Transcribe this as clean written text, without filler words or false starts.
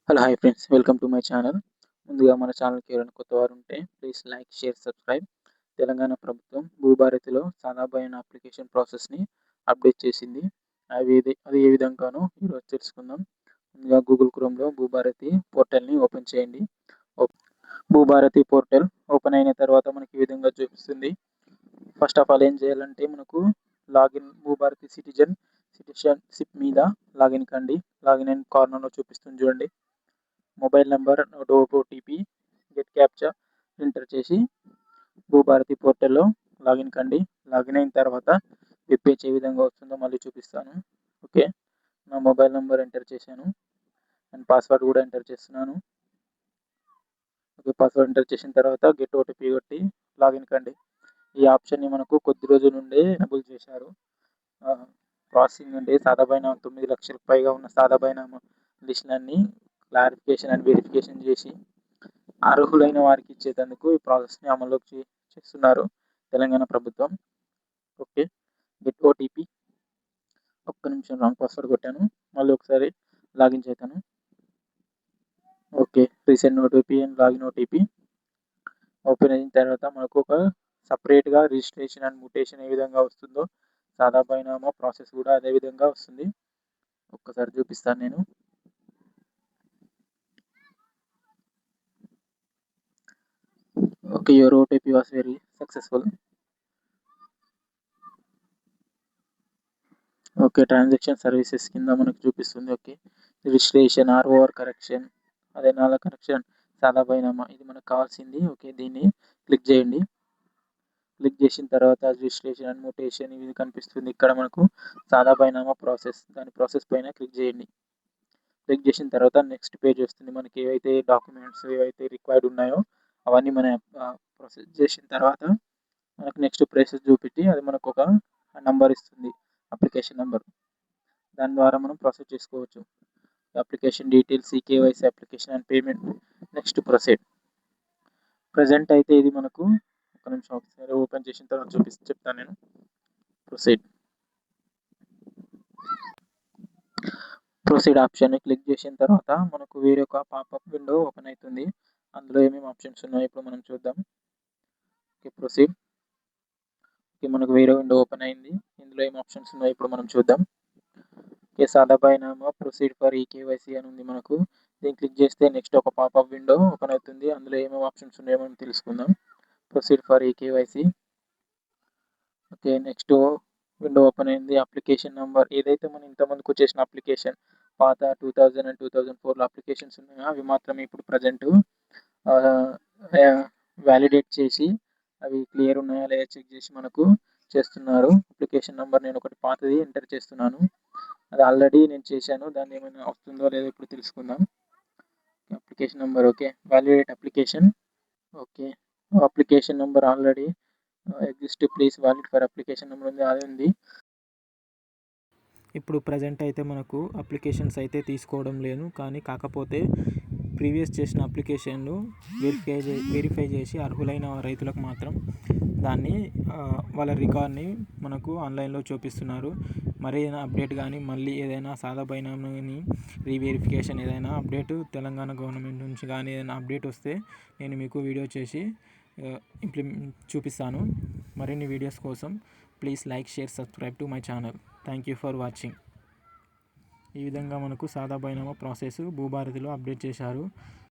Hello hi friends, welcome to my channel. ముందుగా మన ఛానల్కి ఎవరైనా కొత్త వారు ఉంటే please like, share, subscribe. Telangana ప్రభుత్వం భూభారతిలో సాదాబైన అప్లికేషన్ ప్రాసెస్ని అప్డేట్ చేసింది. అది ఏ విధంగానో ఈరోజు తెలుసుకుందాం. ముందుగా గూగుల్ క్రోమ్లో భూభారతి పోర్టల్ని ఓపెన్ చేయండి. భూభారతి పోర్టల్ ఓపెన్ అయిన తర్వాత మనకి ఈ విధంగా చూపిస్తుంది. ఫస్ట్ ఆఫ్ ఆల్ ఏం చేయాలంటే మనకు లాగిన్ భూభారతి సిటిజన్షిప్ మీద లాగిన్ కండి. లాగిన్ అయిన కార్నర్లో చూపిస్తుంది చూడండి. Mobile number, OTP, get captcha enter చేసి భూభారతి పోర్టల్లో లాగిన్ కండి. లాగిన్ అయిన తర్వాత వెబ్ పేజ్ ఏ విధంగా వస్తుందో మళ్ళీ చూపిస్తాను. ఓకే, నా మొబైల్ నెంబర్ ఎంటర్ చేశాను అండ్ పాస్వర్డ్ కూడా ఎంటర్ చేస్తున్నాను. ఓకే, పాస్వర్డ్ ఎంటర్ చేసిన తర్వాత గెట్ ఓటీపీ కొట్టి లాగిన్ కండి. ఈ ఆప్షన్ని మనకు కొద్ది రోజుల నుండే ఎనేబుల్ చేశారు. ప్రాసెసింగ్ అంటే సాదాబైన 9 లక్షలకు పైగా ఉన్న సాదాబైన లిస్టులన్నీ క్లారిఫికేషన్ అండ్ వెరిఫికేషన్ చేసి అర్హులైన వారికి ఇచ్చేందుకు ఈ ప్రాసెస్ని అమల్లోకి చేస్తున్నారు తెలంగాణ ప్రభుత్వం. Okay, get OTP. ఒక్క నిమిషం, రాంగ్ పాస్వర్డ్ కొట్టాను. మళ్ళీ ఒకసారి లాగిన్ చేస్తాను. Okay, recent OTP and login OTP open అయిన తర్వాత మనకు ఒక సపరేట్గా రిజిస్ట్రేషన్ అండ్ మ్యూటేషన్ ఏ విధంగా వస్తుందో సాదాబైన ప్రాసెస్ కూడా అదే విధంగా వస్తుంది. ఒక్కసారి చూపిస్తాను నేను. Okay, your OTP was very successful. Okay, transaction services కింద మనకు చూపిస్తుంది. ఓకే, రిజిస్ట్రేషన్ ఆర్ఓఆర్ కరెక్షన్, అదే నాల కరెక్షన్ సాదాబైనామా, ఇది మనకు కావాల్సింది. ఓకే, దీన్ని క్లిక్ చేయండి. క్లిక్ చేసిన తర్వాత రిజిస్ట్రేషన్ అండ్ మ్యూటేషన్ ఇది కనిపిస్తుంది. ఇక్కడ మనకు సాదాబైనామా ప్రాసెస్, దాని ప్రాసెస్ పైన క్లిక్ చేయండి. క్లిక్ చేసిన తర్వాత నెక్స్ట్ పేజ్ వస్తుంది. మనకి ఏవైతే డాక్యుమెంట్స్ ఏవైతే రిక్వైర్డ్ ఉన్నాయో అవన్నీ మన ప్రాసెస్ చేసిన తర్వాత మనకు నెక్స్ట్ ప్రాసెస్ చూపెట్టి అది మనకు ఒక నంబర్ ఇస్తుంది, అప్లికేషన్ నెంబర్. దాని ద్వారా మనం ప్రాసెస్ చేసుకోవచ్చు. Application details, KYC application and payment, next proceed. Present అయితే ఇది మనకు ఒక నిమిషం ఒకసారి ఓపెన్ చేసిన తర్వాత చెప్తాను నేను. ప్రొసీడ్ ఆప్షన్ క్లిక్ చేసిన తర్వాత మనకు వేరొక పాపప్ విండో ఓపెన్ అవుతుంది. అందులో ఏమేమి ఆప్షన్స్ ఉన్నాయో ఇప్పుడు మనం చూద్దాం. Okay, proceed. ఓకే, మనకు వేరే విండో ఓపెన్ అయింది. ఇందులో ఏం ఆప్షన్స్ ఉన్నాయో ఇప్పుడు మనం చూద్దాం. ఓకే, సాదాబైనామా ప్రొసీడ్ ఫర్ ఈకేవైసీ అని ఉంది మనకు. దీన్ని క్లిక్ చేస్తే నెక్స్ట్ ఒక పాపప్ విండో ఓపెన్ అవుతుంది. అందులో ఏమేమి ఆప్షన్స్ ఉన్నాయో మనం తెలుసుకుందాం. Proceed for eKYC. Okay, next window open అయింది. అప్లికేషన్ నెంబర్, ఏదైతే మనం ఇంతకుముందుకు చేసిన అప్లికేషన్ పాత 2000 అండ్ 2004లో అప్లికేషన్స్ ఉన్నాయో అవి మాత్రమే ఇప్పుడు ప్రజెంట్ వ్యాలిడేట్ చేసి అవి క్లియర్ ఉన్నాయా లేదా చెక్ చేసి మనకు చేస్తున్నారు. అప్లికేషన్ నెంబర్ నేను ఒకటి పాతది ఎంటర్ చేస్తున్నాను. అది ఆల్రెడీ నేను చేశాను. దాన్ని ఏమైనా వస్తుందో లేదో ఇప్పుడు తెలుసుకుందాం. Application number, okay, validate application. Okay, application number already exist, please valid for application number ఉంది, అది ఉంది. ఇప్పుడు ప్రజెంట్ అయితే మనకు అప్లికేషన్స్ అయితే తీసుకోవడం లేదు, కానీ కాకపోతే ప్రీవియస్ చేసిన అప్లికేషన్లు వెరిఫై చేసి అర్హులైన రైతులకు మాత్రం దాన్ని వాళ్ళ రికార్డ్ని మనకు ఆన్లైన్లో చూపిస్తున్నారు. మరి ఏదైనా అప్డేట్ కానీ మళ్ళీ ఏదైనా సాదాబైనామాని రీవెరిఫికేషన్ ఏదైనా అప్డేట్ తెలంగాణ గవర్నమెంట్ నుంచి కానీ ఏదైనా అప్డేట్ వస్తే నేను మీకు వీడియో చేసి చూపిస్తాను. మరిన్ని వీడియోస్ కోసం please like, share, subscribe to my channel. Thank you for watching. ఈ విధంగా మనకు సాదాబైనామా ప్రాసెస్ భూభారతిలో అప్డేట్ చేశారు.